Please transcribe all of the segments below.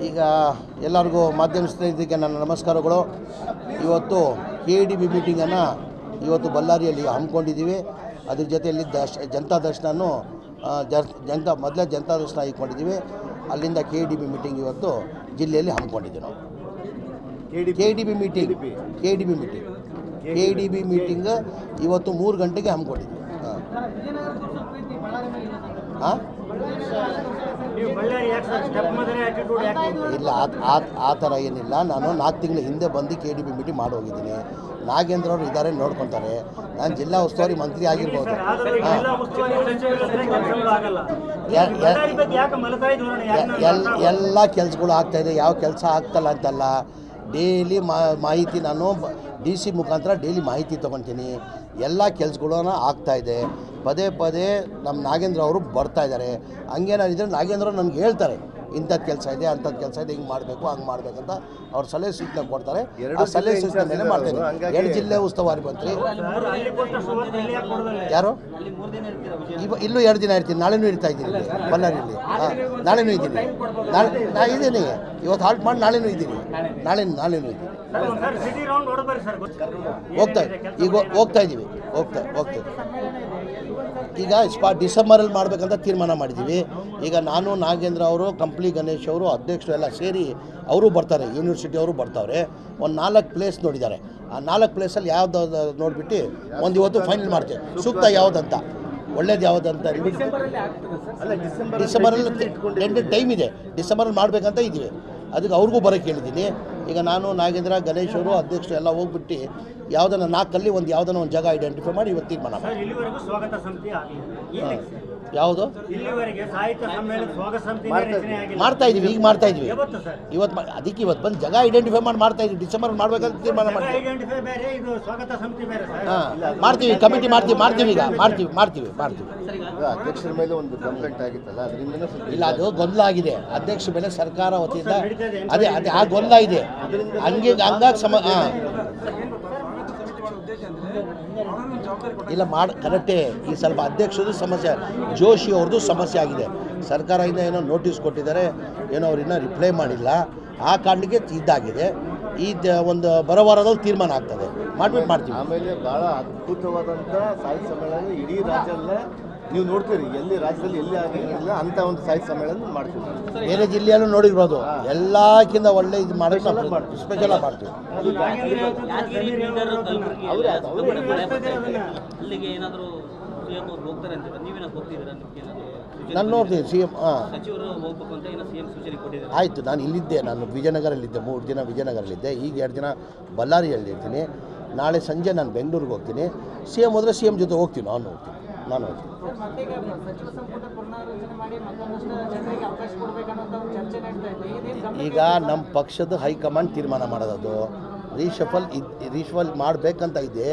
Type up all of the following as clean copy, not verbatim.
ಈಗ ಎಲ್ಲರಿಗೂ ಮಾಧ್ಯಮ ಸ್ನೇಹಿತರಿಗೆ ನನ್ನ ನಮಸ್ಕಾರಗಳು. ಇವತ್ತು KDB ಮೀಟಿಂಗನ್ನು ಇವತ್ತು ಬಳ್ಳಾರಿಯಲ್ಲಿ ಹಮ್ಮಿಕೊಂಡಿದ್ದೀವಿ. ಅದ್ರ ಜೊತೆಯಲ್ಲಿ ಜನತಾ ದರ್ಶನನೂ ಮೊದಲೇ ಜನತಾ ದರ್ಶನ ಇಟ್ಕೊಂಡಿದ್ದೀವಿ. ಅಲ್ಲಿಂದ KDB ಮೀಟಿಂಗ್ ಇವತ್ತು ಜಿಲ್ಲೆಯಲ್ಲಿ ಹಮ್ಮಿಕೊಂಡಿದ್ದೀವಿ ನಾವು. KDB ಮೀಟಿಂಗ್ ಇವತ್ತು 3 ಗಂಟೆಗೆ ಹಮ್ಮಿಕೊಂಡಿದ್ದೀವಿ. ಇಲ್ಲ, ಆ ಥರ ಏನಿಲ್ಲ. ನಾನು 4 ತಿಂಗಳ ಹಿಂದೆ ಬಂದು KDB ಮೀಟಿಂಗ್ ಮಾಡಿ ಹೋಗಿದ್ದೀನಿ. ನಾಗೇಂದ್ರ ಅವರು ಇದ್ದಾರೆ, ನೋಡ್ಕೊತಾರೆ. ನಾನು ಜಿಲ್ಲಾ ಉಸ್ತುವಾರಿ ಮಂತ್ರಿ ಆಗಿರ್ಬೋದು. ಎಲ್ಲ ಕೆಲಸಗಳು ಆಗ್ತಾಯಿದೆ, ಯಾವ ಕೆಲಸ ಆಗ್ತಲ್ಲ ಅಂತಲ್ಲ. ಡೈಲಿ ಮಾಹಿತಿ ನಾನು DC ಮುಖಾಂತರ ಡೈಲಿ ಮಾಹಿತಿ ತೊಗೊತೀನಿ. ಎಲ್ಲ ಕೆಲಸಗಳನ್ನ ಆಗ್ತಾಯಿದೆ. ಪದೇ ಪದೇ ನಮ್ಮ ನಾಗೇಂದ್ರ ಅವರು ಬರ್ತಾಯಿದ್ದಾರೆ. ಹಂಗೇನಾಗಿದ್ದರೆ ನಾಗೇಂದ್ರ ನನಗೆ ಹೇಳ್ತಾರೆ, ಇಂಥದ್ದು ಕೆಲಸ ಇದೆ, ಅಂಥದ್ದು ಕೆಲಸ ಇದೆ, ಹಿಂಗೆ ಮಾಡಬೇಕು, ಹಂಗೆ ಮಾಡಬೇಕಂತ ಅವ್ರು ಸಲಹೆ ಸೂಚನೆ ಕೊಡ್ತಾರೆ. ಆ ಸಲಹೆ ಸೂಚನೆ ಮೇಲೆ ಮಾಡ್ತೇನೆ. 2 ಜಿಲ್ಲೆ ಉಸ್ತುವಾರಿ ಮಂತ್ರಿ ಯಾರು ಇಲ್ಲೂ 2 ದಿನ ಇರ್ತೀನಿ. ನಾಳೆನೂ ಇರ್ತಾ ಇದ್ದೀನಿ ಬಳ್ಳಾರಿಯಲ್ಲಿ. ನಾಳೆನೂ ಇದ್ದೀನಿ. ನಾ ಇದ್ದೀನಿ ಇವತ್ತು ಹಾಲ್ಟ್ ಮಾಡಿ ನಾಳೆನೂ ಇದ್ದೀನಿ. ನಾಳೆನೂ ಇದ್ದೀನಿ. ಹೋಗ್ತಾ ಇದ್ದೀವಿ. ಈಗ ಡಿಸೆಂಬರಲ್ಲಿ ಮಾಡಬೇಕಂತ ತೀರ್ಮಾನ ಮಾಡಿದ್ದೀವಿ. ಈಗ ನಾನು, ನಾಗೇಂದ್ರ ಅವರು, ಕಂಪ್ಲಿ ಗಣೇಶ್ ಅವರು, ಅಧ್ಯಕ್ಷರು ಎಲ್ಲ ಸೇರಿ ಅವರು ಬರ್ತಾರೆ. ಯೂನಿವರ್ಸಿಟಿ ಅವರು ಬರ್ತಾವ್ರೆ. ಒಂದು 4 ಪ್ಲೇಸ್ ನೋಡಿದ್ದಾರೆ. ಆ 4 ಪ್ಲೇಸಲ್ಲಿ ಯಾವ್ದು ನೋಡಿಬಿಟ್ಟು ಒಂದು ಇವತ್ತು ಫೈನಲ್ ಮಾಡ್ತೇವೆ. ಸೂಕ್ತ ಯಾವುದಂತ, ಒಳ್ಳೇದು ಯಾವುದಂತ. ಡಿಸೆಂಬರಲ್ಲಿ ಟೈಮ್ ಇದೆ. ಡಿಸೆಂಬರಲ್ಲಿ ಮಾಡಬೇಕಂತ ಇದ್ದೀವಿ. ಅದಕ್ಕೆ ಅವ್ರಿಗೂ ಬರೋಕ್ಕೆ ಹೇಳಿದ್ದೀನಿ. ಈಗ ನಾನು, ನಾಗೇಂದ್ರ, ಗಣೇಶ್ ಅವರು, ಅಧ್ಯಕ್ಷರು ಎಲ್ಲ ಹೋಗ್ಬಿಟ್ಟು ಯಾವುದನ್ನು 4ಅಲ್ಲಿ ಒಂದು ಜಾಗ ಐಡೆಂಟಿಫೈ ಮಾಡಿ ಇವತ್ತು ತೀರ್ಮಾನ ಯಾವುದು ಮಾಡ್ತಾ ಇದ್ದೀವಿ. ಈಗ ಮಾಡ್ತಾ ಇದ್ವಿ. ಇವತ್ತು ಬಂದು ಜಾಗ ಐಡೆಂಟಿಫೈ ಮಾಡ್ತಾ ಇದ್ವಿ. ಡಿಸೆಂಬರ್ ಮಾಡಬೇಕಂತ ತೀರ್ಮಾನ ಮಾಡ್ತೀವಿ. ಮಾಡ್ತೀವಿ. ಕಮಿಟಿ ಮಾಡ್ತೀವಿ. ಅಧ್ಯಕ್ಷರ ಮೇಲೆ ಒಂದು ಕಂಪ್ಲೇಂಟ್ ಆಗಿತ್ತಲ್ಲ, ಅದರಿಂದ ಇಲ್ಲ, ಅದು ಗೊಂದಲ ಆಗಿದೆ. ಅಧ್ಯಕ್ಷರ ಮೇಲೆ ಸರ್ಕಾರ ವತಿಯಿಂದ ಅದೇ ಆ ಗೊಂದಲ ಇದೆ. ಹಂಗಾಗಿ ಇಲ್ಲ ಕರೆಕ್ಟೇ. ಈ ಸ್ವಲ್ಪ ಅಧ್ಯಕ್ಷರದ್ದು ಸಮಸ್ಯೆ, ಜೋಶಿ ಅವ್ರದ್ದು ಸಮಸ್ಯೆ ಆಗಿದೆ. ಸರ್ಕಾರದಿಂದ ಏನೋ ನೋಟಿಸ್ ಕೊಟ್ಟಿದ್ದಾರೆ, ಏನೋ ಅವ್ರನ್ನ ರಿಪ್ಲೈ ಮಾಡಿಲ್ಲ. ಆ ಕಾರಣಕ್ಕೆ ಇದಾಗಿದೆ. ಒಂದು ಬರೋ ವಾರದಲ್ಲಿ ತೀರ್ಮಾನ ಆಗ್ತದೆ. ಮಾಡ್ತೀವಿ. ಆಮೇಲೆ ಭಾಳ ಅದ್ಭುತವಾದಂಥ ಸಾಹಿತ್ಯ ಸಮ್ಮೇಳನ ಇಡೀ ರಾಜ್ಯದಲ್ಲೇ ನೀವು ನೋಡ್ತೀರಿ. ಎಲ್ಲಿ ರಾಜ್ಯದಲ್ಲಿ ಎಲ್ಲಿ ಆಗಿರಲಿಲ್ಲ ಅಂತ ಒಂದು ಸಾಹಿತ್ಯ ಸಮ್ಮೇಳನ ಮಾಡ್ತೀವಿ. ಬೇರೆ ಜಿಲ್ಲೆಯಲ್ಲೂ ನೋಡಿರ್ಬೋದು. ಎಲ್ಲಕ್ಕಿಂತ ಒಳ್ಳೆ ಇದು ಮಾಡೋದು ಸ್ಪೆಷಲ್ ಆಗಿ ಮಾಡ್ತೀವಿ. ನಾನು ನೋಡ್ತೀನಿ CM ಆಯಿತು. ನಾನು ಇಲ್ಲಿದ್ದೆ, ನಾನು ವಿಜಯನಗರಲ್ಲಿದ್ದೆ. 3 ದಿನ ವಿಜಯನಗರಲ್ಲಿದ್ದೆ. ಈಗ 2 ದಿನ ಬಳ್ಳಾರಿಯಲ್ಲಿರ್ತೀನಿ. ನಾಳೆ ಸಂಜೆ ನಾನು ಬೆಂಗಳೂರಿಗೆ ಹೋಗ್ತೀನಿ. CM ಹೋದರೆ CM ಜೊತೆ ಹೋಗ್ತೀನಿ. ನಾನು ಹೋಗ್ತೀನಿ. ಈಗ ನಮ್ಮ ಪಕ್ಷದ ಹೈಕಮಾಂಡ್ ತೀರ್ಮಾನ ಮಾಡೋದು. ರೀಶಫಲ್ ಮಾಡಬೇಕಂತ ಇದೆ.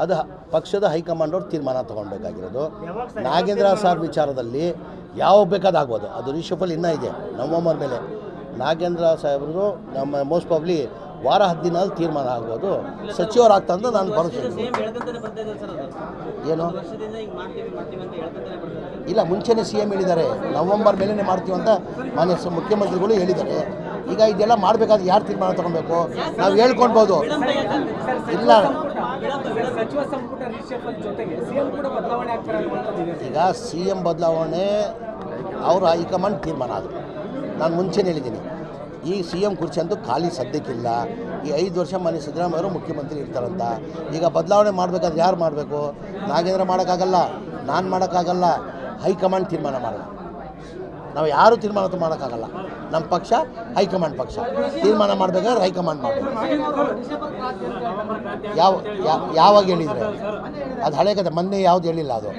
ಅದು ಪಕ್ಷದ ಹೈಕಮಾಂಡ್ ಅವ್ರು ತೀರ್ಮಾನ ತೊಗೊಳ್ಬೇಕಾಗಿರೋದು. ನಾಗೇಂದ್ರ ಸಾರ್ ವಿಚಾರದಲ್ಲಿ ಯಾವ ಬೇಕಾದಾಗ್ಬೋದು. ಅದು ರೀಶಫಲ್ ಇನ್ನೂ ಇದೆ ನವಂಬರ್ ಮೇಲೆ. ನಾಗೇಂದ್ರ ಸಾಹೇಬ್ರದ್ದು ನಮ್ಮ ಮೋಸ್ಟ್ ಪ್ರಾಬ್ಲಿ ವಾರ 10 ದಿನದಲ್ಲಿ ತೀರ್ಮಾನ ಆಗ್ಬೋದು. ಸಚಿವರಾಗ್ತಂದು ನಾನು ಭರವಸೆ. ಏನು ಇಲ್ಲ, ಮುಂಚೆನೇ CM ಹೇಳಿದ್ದಾರೆ, ನವಂಬರ್ ಮೇಲೇ ಮಾಡ್ತೀವಿ ಅಂತ ಮಾನ್ಯ ಮುಖ್ಯಮಂತ್ರಿಗಳು ಹೇಳಿದ್ದಾರೆ. ಈಗ ಇದೆಲ್ಲ ಮಾಡಬೇಕಾದ್ರೆ ಯಾರು ತೀರ್ಮಾನ ತೊಗೊಬೇಕು? ನಾವು ಹೇಳ್ಕೊಳ್ಬೋದು. ಇಲ್ಲ, ಈಗ CM ಬದಲಾವಣೆ ಅವರ ಹೈಕಮಾಂಡ್ ತೀರ್ಮಾನ ಅದು. ನಾನು ಮುಂಚೆನೇ ಹೇಳಿದ್ದೀನಿ. ಈ CM ಕುರ್ಚಿ ಅಂತೂ ಖಾಲಿ ಸದ್ಯಕ್ಕಿಲ್ಲ. ಈ 5 ವರ್ಷ ಮಾನ್ಯ ಸಿದ್ದರಾಮಯ್ಯ ಅವರು ಮುಖ್ಯಮಂತ್ರಿ ಇರ್ತಾರಂತ. ಈಗ ಬದಲಾವಣೆ ಮಾಡಬೇಕಾದ್ರೆ ಯಾರು ಮಾಡಬೇಕು? ನಾಗೇಂದ್ರ ಮಾಡೋಕ್ಕಾಗಲ್ಲ, ನಾನು ಮಾಡೋಕ್ಕಾಗಲ್ಲ. ಹೈಕಮಾಂಡ್ ತೀರ್ಮಾನ ಮಾಡೋಣ. ನಾವು ಯಾರೂ ತೀರ್ಮಾನ ಮಾಡೋಕ್ಕಾಗಲ್ಲ. ನಮ್ಮ ಪಕ್ಷ ಹೈಕಮಾಂಡ್ ಪಕ್ಷ ತೀರ್ಮಾನ ಮಾಡಬೇಕಾದ್ರೆ ಹೈಕಮಾಂಡ್ ಮಾಡಬೇಕು. ಯಾವಾಗ ಹೇಳಿದರೆ ಅದು ಹಳೆ ಕತೆ. ಮೊನ್ನೆ ಯಾವ್ದು ಹೇಳಿಲ್ಲ. ಅದು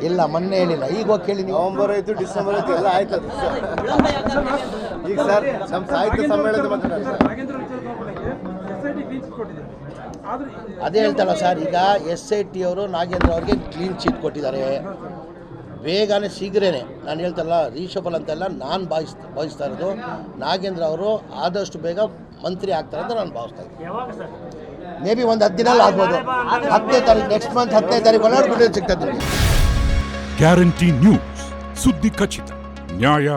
ಇಲ್ಲ, ಮೊನ್ನೆ ಹೇಳಿಲ್ಲ. ಈಗ ಹೋಗಿ ಕೇಳಿ. ನವಂಬರ್ ಆಯಿತು, ಡಿಸೆಂಬರ್ ಆಯಿತು, ಎಲ್ಲ ಆಯ್ತು. ಈಗ ಸರ್ ನಮ್ಮ ಸಾಹಿತ್ಯ ಸಮ್ಮೇಳನ ಅದೇ ಹೇಳ್ತಾರಲ್ಲ ಸರ್. ಈಗ SIT ಅವರು ನಾಗೇಂದ್ರ ಅವ್ರಿಗೆ ಕ್ಲೀನ್ ಚೀಟ್ ಕೊಟ್ಟಿದ್ದಾರೆ. ಬೇಗನೆ ಶೀಘ್ರನೇ, ನಾನು ಹೇಳ್ತಾರಲ್ಲ ರೀಶಫಲ್ ಅಂತೆಲ್ಲ ನಾನು ಭಾವಿಸ್ತಾ ಇರೋದು. ನಾಗೇಂದ್ರ ಅವರು ಆದಷ್ಟು ಬೇಗ ಮಂತ್ರಿ ಆಗ್ತಾರೆ ಅಂತ ನಾನು ಭಾವಿಸ್ತಾ ಇದ್ದೀನಿ. ಮೇ ಬಿ ಒಂದು 10 ದಿನ ಆಗ್ಬೋದು. 10ನೇ ತಾರೀಕು, ನೆಕ್ಸ್ಟ್ ಮಂತ್ 10ನೇ ತಾರೀಕು ಒಳಗಡೆ ಬಿಟ್ಟು ಸಿಗ್ತದೆ. ಗ್ಯಾರಂಟಿ ನ್ಯೂಸ್, ಸುದ್ದಿ ಖಚಿತ, ನ್ಯಾಯ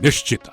ನಿಶ್ಚಿತ.